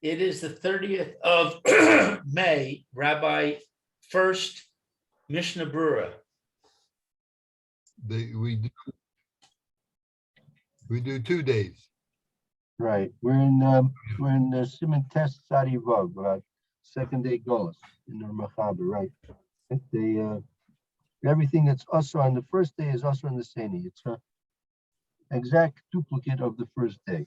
It is the 30th of May, Rabbi Furst, Mishna Berura. We do 2 days. Right. We're in Simon Test Sadi Vav, second day Golas in the Machaber, right? They everything that's also on the first day is also on the Sani. It's an exact duplicate of the first day.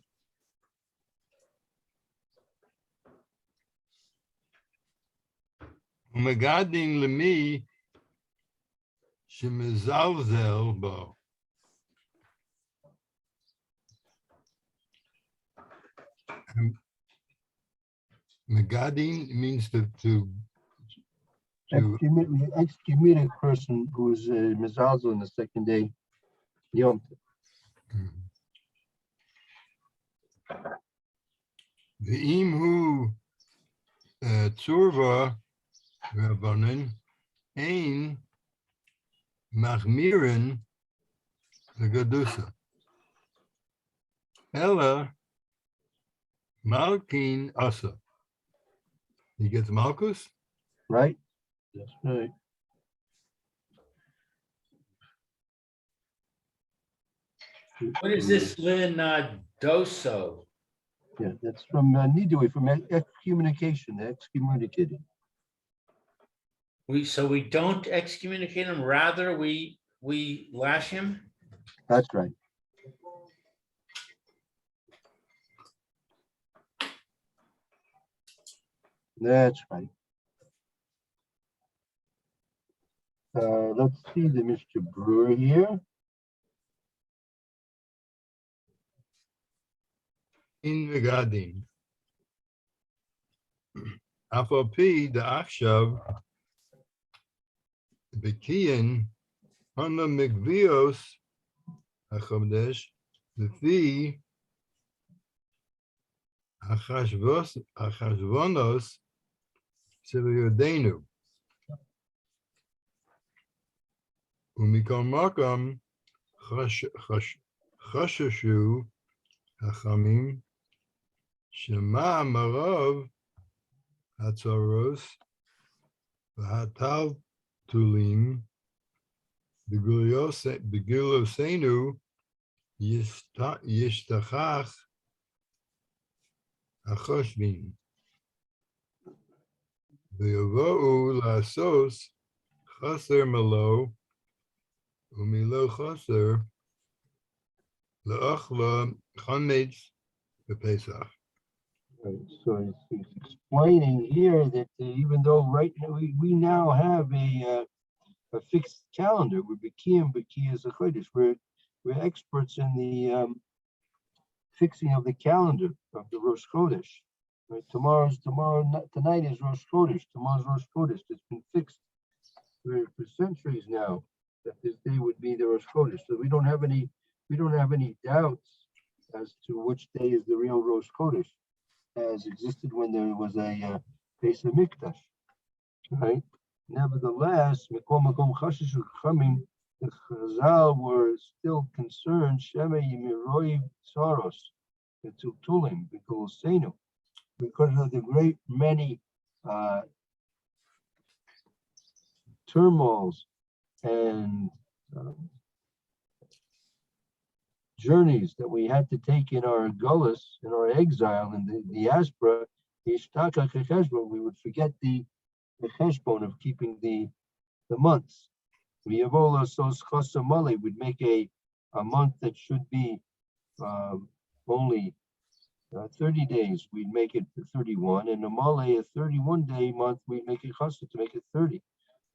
Umegadin lemi shemezalzel bo. Megadin means to Excommunicate a person who is mezalzel in the second day Yom Tov. Ve'im hu tzurva rabbanan ein machmirin legadusa. Ella malkin asa. He gets malchus. Right? That's right. What is this Lin Doso? Yeah, that's from Nidui, from excommunication, excommunicated. So we don't excommunicate him, rather we lash him? That's right. That's right. Let's see the Mr. Brewer here. In Megadin. Afopi the Akshav Bekian Hana Mikvios Achamdesh the Fi Achashvonos Sivayodenu Umikon Makam Chashashu Hachamim Shema Marav Hatzaros Hatal Tulim Begilosenu Yishtachach Achoshvin V'yavo'u Lasos Chaser Malo Umilo Chaser La'achla Chametz B'Pesach. So he's explaining here that even though right now we now have a fixed calendar, we're Bekiyas Achodesh. We're experts in the fixing of the calendar of the Rosh Chodesh. Right? Tonight is Rosh Chodesh. Tomorrow's Rosh Chodesh. It's been fixed for centuries now that this day would be the Rosh Chodesh. So we don't have any doubts as to which day is the real Rosh Chodesh, as existed when there was a Beis Hamikdash, right? Nevertheless, the Chazal were still concerned Shema Yimiroi Saros Tulim Bikulosenu, because of the great many turmoils and journeys that we had to take in our gullus, in our exile, in the diaspora, we would forget the cheshbon of keeping the months. We'd make a month that should be only 30 days. We'd make it 31, and normally a 31-day month, we'd make it chassid to make it 30.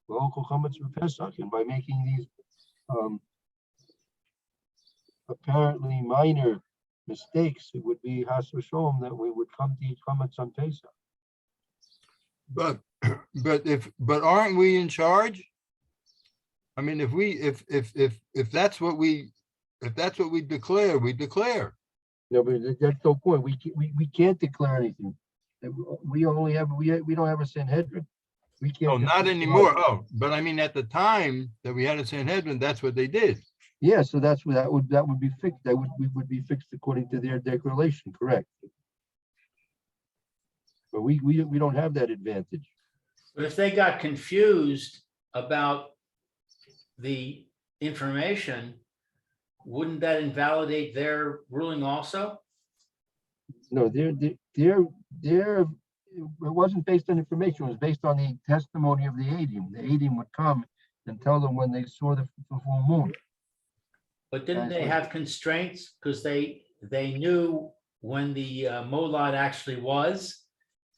And by making these apparently minor mistakes, it would be has v'sholom that we would come to eat chametz on Pesach. But aren't we in charge? I mean, if that's what we declare, we declare. No, but that's no point. We can't declare anything. We don't have a Sanhedrin. We can't. Oh, not anymore. Oh, but I mean, at the time that we had a Sanhedrin, that's what they did. Yeah, so that would be fixed. We would be fixed according to their declaration, correct? But we don't have that advantage. But if they got confused about the information, wouldn't that invalidate their ruling also? No, it wasn't based on information, it was based on the testimony of the Adim. The Adim would come and tell them when they saw the full moon. But didn't they have constraints? Because they knew when the molad actually was,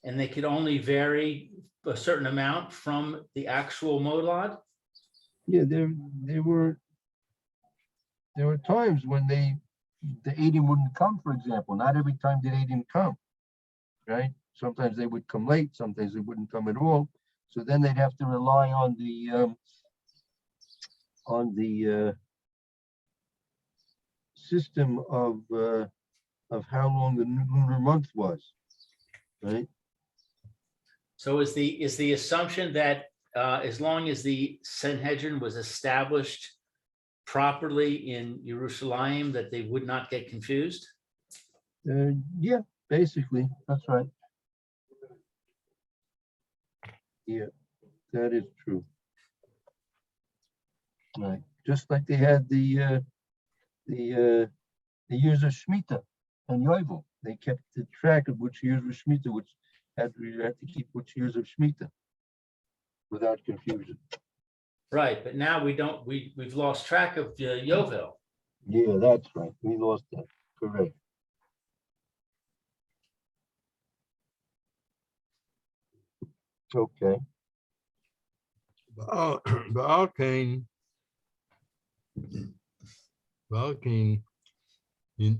and they could only vary a certain amount from the actual molad? Yeah, there were times when the Adim wouldn't come, for example. Not every time did Adim come, right? Sometimes they would come late, sometimes they wouldn't come at all. So then they'd have to rely on the system of how long the lunar month was, right? So is the assumption that as long as the Sanhedrin was established properly in Jerusalem, that they would not get confused? Yeah, basically, that's right. Yeah, that is true. Right, just like they had the years of Shemitah and Yovel. They kept the track of which years were Shemitah, which we had to keep which years of Shemitah without confusion. Right, but now we've lost track of Yovel. Yeah, that's right. We lost that. Correct. Okay. Baal Cain,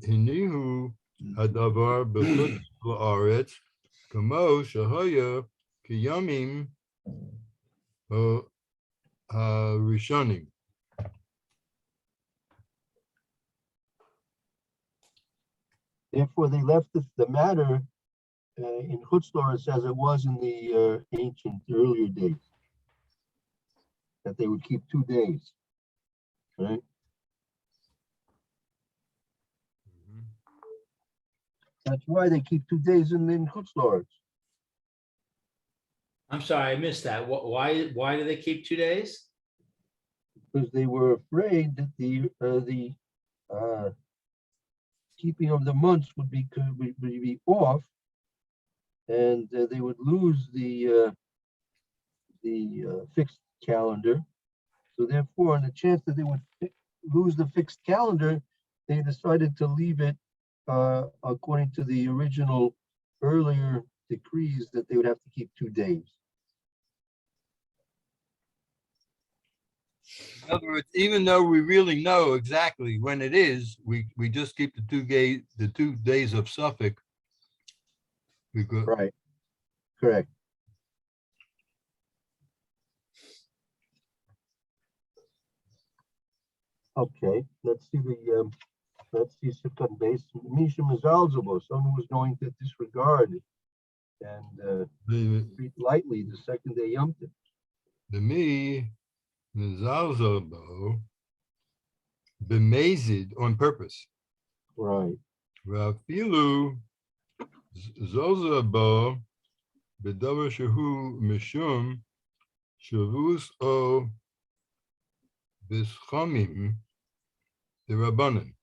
הניחו הדבר בחוץ לארץ, כמו שהיה כימים הראשונים. Therefore, they left the matter in Chutz La'aretz as it was in the ancient earlier days, that they would keep 2 days, right? That's why they keep 2 days in Chutz La'aretz. I'm sorry, I missed that. Why do they keep 2 days? Because they were afraid that the keeping of the months would be off, and they would lose the fixed calendar. So therefore, on the chance that they would lose the fixed calendar, they decided to leave it according to the original earlier decrees that they would have to keep 2 days. In other words, even though we really know exactly when it is, we just keep the 2 days of Suffolk. Because Right. Correct. Okay, let's see Sifkat base. Misha Mazalzabo, someone who's going to disregard and treat lightly the second day Yom Tov. the me Mizalzabo bemazed on purpose. Right. Rafilu Zozabo bedavar shehu mishum shavus o bischamim the rabbanon.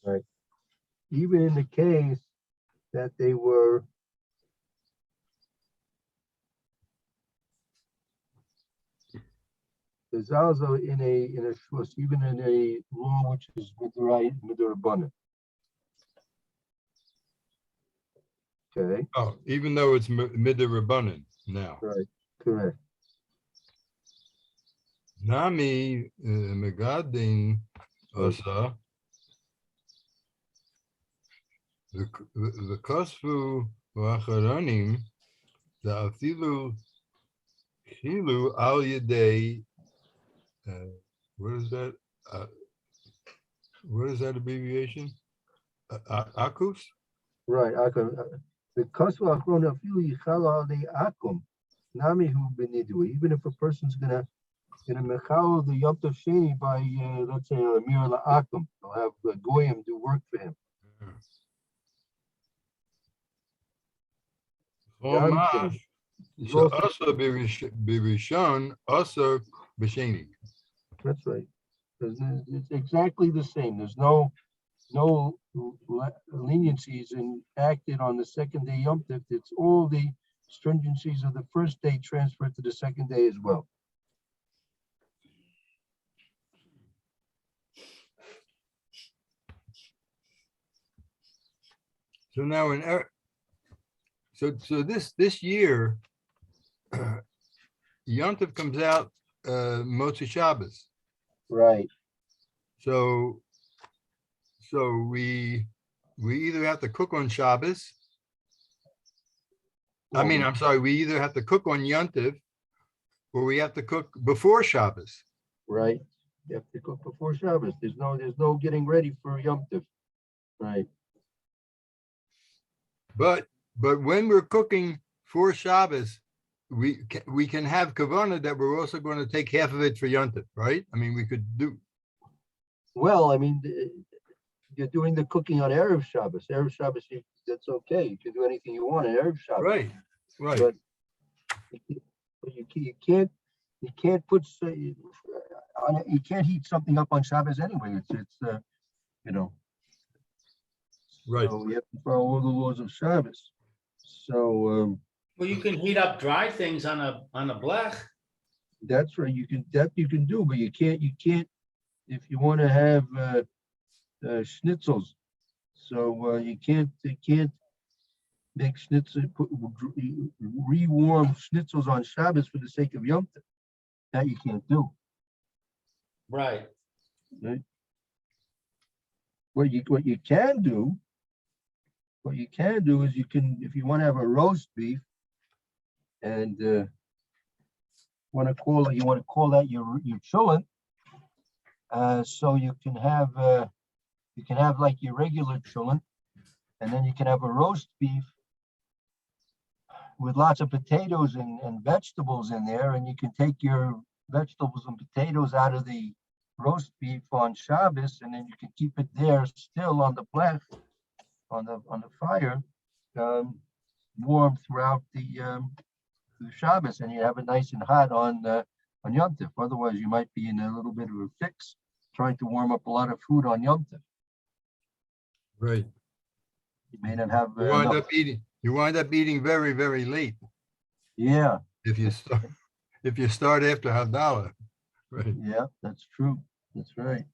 Right. Even in the case that they were the Zazo in a shus, even in a law which is midrabanan. Okay. Oh, even though it's midrabanan now. Right. Correct. Nami megadin asa the kosfu v'acharanim the afilu chilu al yedei. What is that? What is that abbreviation? Akus? Right. The Kosva Achrona Filu Yichala Ale Akum Nami Hu Benidu. Even if a person's gonna in a Mechal, the Yom Tov Sheni by, let's say, Amir La'akim. They'll have Goyim do work for him. Chomash, He's so also- also Birishon, also B'Sheni. That's right. It's exactly the same. There's no leniencies acted on the second day Yom Tov. It's all the stringencies of the first day transferred to the second day as well. So now so this year, Yom Tov comes out Motzi Shabbos. Right. So we either have to cook on Shabbos. I'm sorry, we either have to cook on Yom Tov or we have to cook before Shabbos. Right. You have to cook before Shabbos. There's no getting ready for Yom Tov. Right. But when we're cooking for Shabbos, we can have kavanah that we're also going to take half of it for Yom Tov, right? I mean, we could do. Well, I mean, you're doing the cooking on Erev Shabbos. Erev Shabbos, that's okay. You can do anything you want on Erev Shabbos. Right. But you can't put you can't heat something up on Shabbos anyway. It's you know. Right. So we have to follow all the laws of Shabbos. So Well, you can heat up dry things on a blech. that's right. You can do, but you can't if you want to have schnitzels. So you can't make schnitzel, rewarm schnitzels on Shabbos for the sake of Yom Tov. That you can't do. Right. Right? What you can do is you can, if you want to have a roast beef and want to call that your chulent, so you can have like your regular chulent, and then you can have a roast beef with lots of potatoes and vegetables in there, and you can take your vegetables and potatoes out of the roast beef on Shabbos, and then you can keep it there still on the blech, on the fire, warm throughout the Shabbos, and you have it nice and hot on Yom Tov. Otherwise, you might be in a little bit of a fix trying to warm up a lot of food on Yom Tov. Right. You may not have. You wind up eating very, very late. Yeah. If you start after Havdalah. Right. Yeah, that's true. That's right.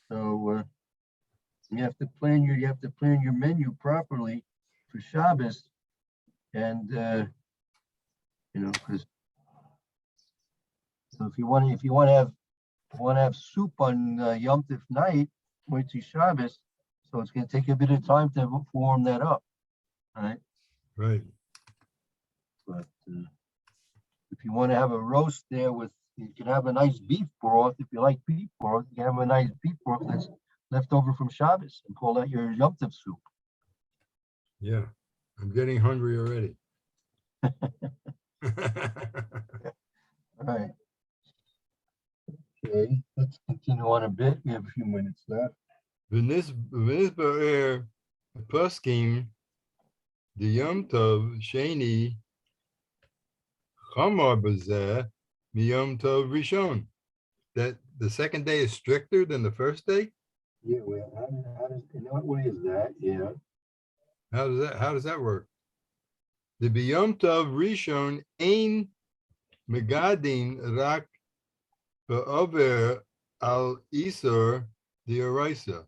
So you have to plan your menu properly for Shabbos, and because so if you want to have soup on Yom Tov night, Motzei Shabbos, so it's going to take a bit of time to warm that up, right? Right. But if you want to have a roast there you can have a nice beef broth. If you like beef broth, you can have a nice beef broth that's left over from Shabbos and call that your Yom Tov soup. Yeah, I'm getting hungry already. All right. Okay, let's continue on a bit. We have a few minutes left. V'nisbarer poskim the Yom Tov Sheni Chamar b'zeh miyom Tov Rishon. That the second day is stricter than the first day. Yeah, well, how does in what way is that? Yeah. How does that work? The b'yom Tov Rishon ein megadin rak ba'over al isur d'oraisa.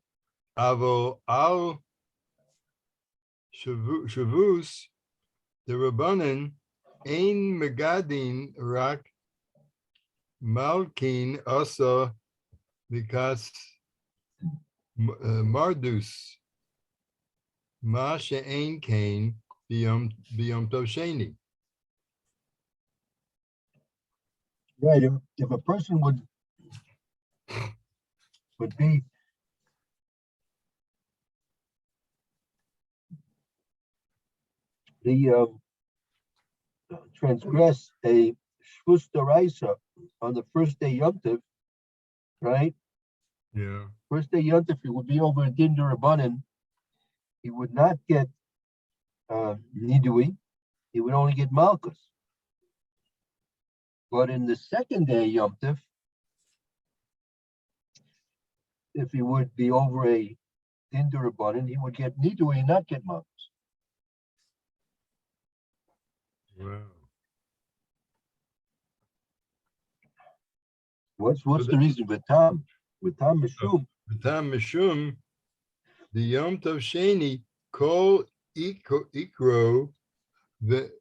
Avo al shavus the rabbanan ein megadin rak malkin asa because mardus ma she'ein kain biyom tov sheni. Right. If a person would be transgress a shvus d'oraisa on the first day Yom Tov, right? Yeah. First day Yom Tov, he would be over a din d'Rabbanan. He would not get nidui. He would only get malchus. But in the second day Yom Tov, if he would be over a din d'Rabbanan, he would get nidui and not get malchus. Wow. What's So the reason with Tom? With Tom Mishum, B'tam mishum, the Yom Tov Sheni, kol ikro, the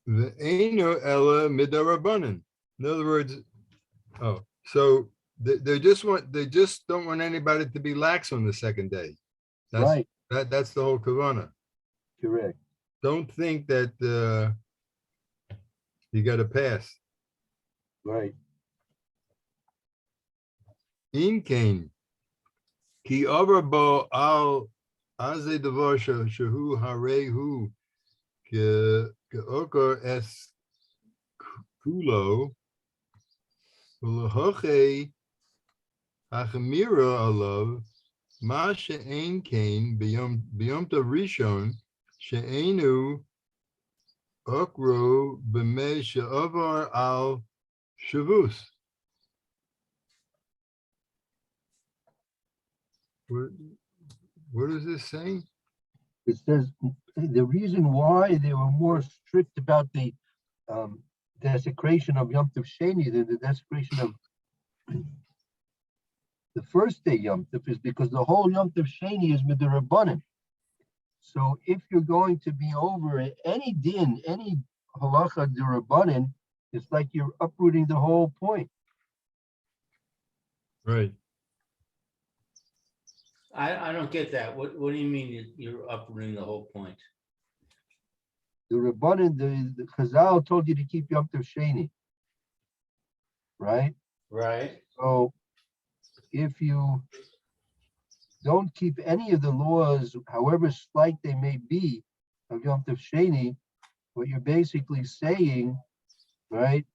Eino ella midarabanan. In other words, oh, so they just don't want anybody to be lax on the second day. right? That's the whole kavana. Correct. Don't think that you got to pass. Right. In Cain, ki bo al aze devar shehu harehu ke okar es kulo ulahoche hachemira alav ma she'ein Cain biyom rishon she'enu okro b'mei she'avar al shavus. What is this saying? It says the reason why they were more strict about the desecration of Yom Tov Sheni than the desecration of the first day Yom Tov is because the whole Yom Tov Sheni is midrabanan. So if you're going to be over any din, any halacha derabanan, it's like you're uprooting the whole point. Right. I don't get that. What do you mean you're uprooting the whole point? The Rabbanan, the Chazal told you to keep Yom Tov Sheni, right? Right. So if you don't keep any of the laws, however slight they may be, of Yom Tov Sheni, what you're basically saying, right,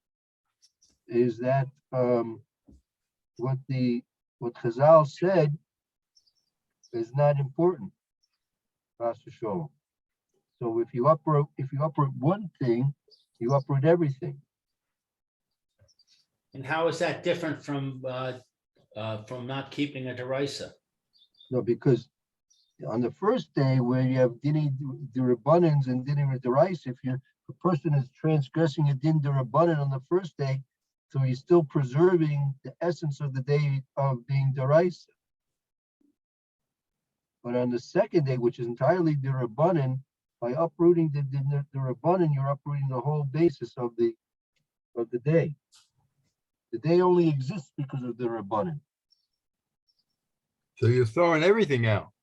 is that what Chazal said is not important. So if you uproot one thing, you uproot everything. And how is that different from not keeping a derisa? No, because on the first day where you have dini derabbanans and dini derais, if a person is transgressing a din derabbanan on the first day, so he's still preserving the essence of the day of being derais. But on the second day, which is entirely derabbanan, by uprooting the derabbanan, you're uprooting the whole basis of the day. The day only exists because of the rabbanan. So you're throwing everything out.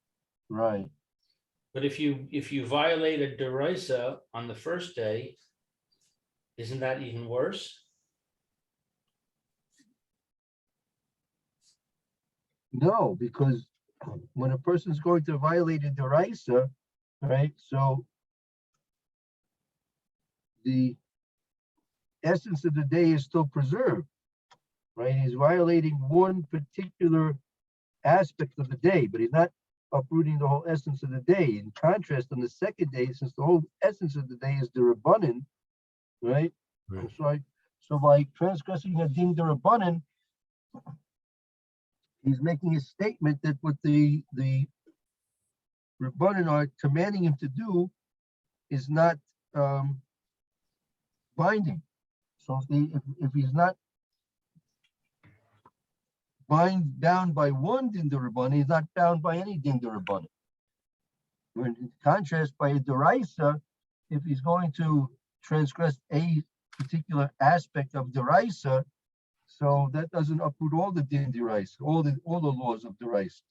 Right. But if you violate a derisa on the first day, isn't that even worse? No, because when a person's going to violate a deraisa, right? So the essence of the day is still preserved, right? He's violating one particular aspect of the day, but he's not uprooting the whole essence of the day. In contrast, on the second day, since the whole essence of the day is the rabbanan, right? So by transgressing a din rabbanan, he's making a statement that what the rabbanan are commanding him to do is not binding. So if he's not bound by one din rabbanan, he's not bound by any din rabbanan. In contrast, by a deraisa, if he's going to transgress a particular aspect of deraisa, so that doesn't uproot all the din deraisa, all the laws of deraisa.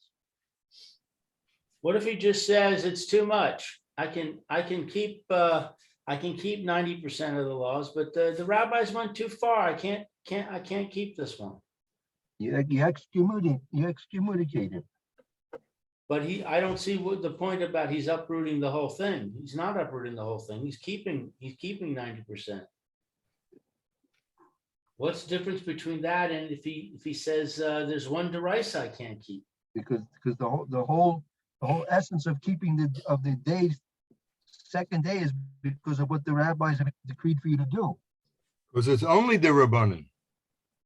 What if he just says it's too much? I can keep 90% of the laws, but the rabbis went too far. I can't keep this one. You excommunicate him. But I don't see what the point about he's uprooting the whole thing. He's not uprooting the whole thing. He's keeping 90%. What's the difference between that and if he says, there's one derisa I can't keep? Because the whole essence of keeping the day, second day, is because of what the rabbis have decreed for you to do. Because it's only the Rabbanan.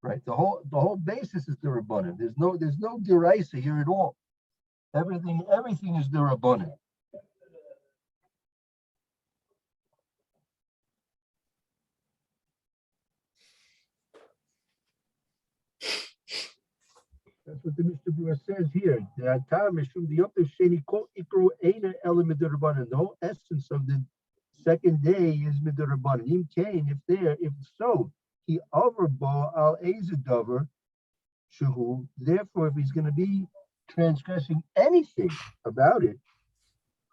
Right. The whole basis is the Rabbanan. There's no deraisa here at all. Everything is the Rabbanan. That's what the Mishnah says here. The whole essence of the second day is midrabanan. If so, he overbo al ezedover shuhu. Therefore, if he's going to be transgressing anything about it,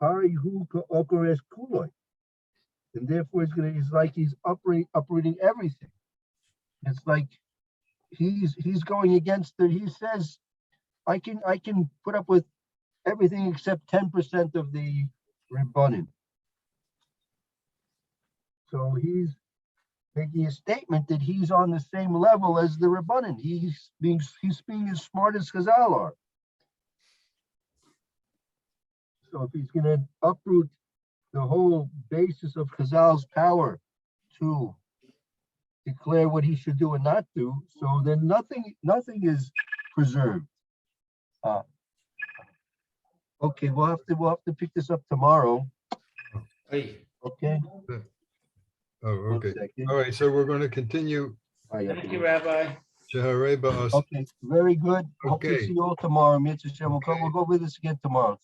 harihu okores kuloi, and therefore it's like he's uprooting everything. It's like he's going against he says, I can put up with everything except 10% of the Rabbanim. So he's making a statement that he's on the same level as the Rabbanim. He's being as smart as Chazal are. So if he's going to uproot the whole basis of Chazal's power to declare what he should do and not do, so then nothing is preserved. Okay, we'll have to pick this up tomorrow. Hey, Okay. Oh, okay. 1 second. All right, so we're going to continue. thank you, Rabbi. Sheharei ba'as. Okay, very good. Hope to Okay. see you all tomorrow. Mitzvah Shem. We'll go over this again tomorrow.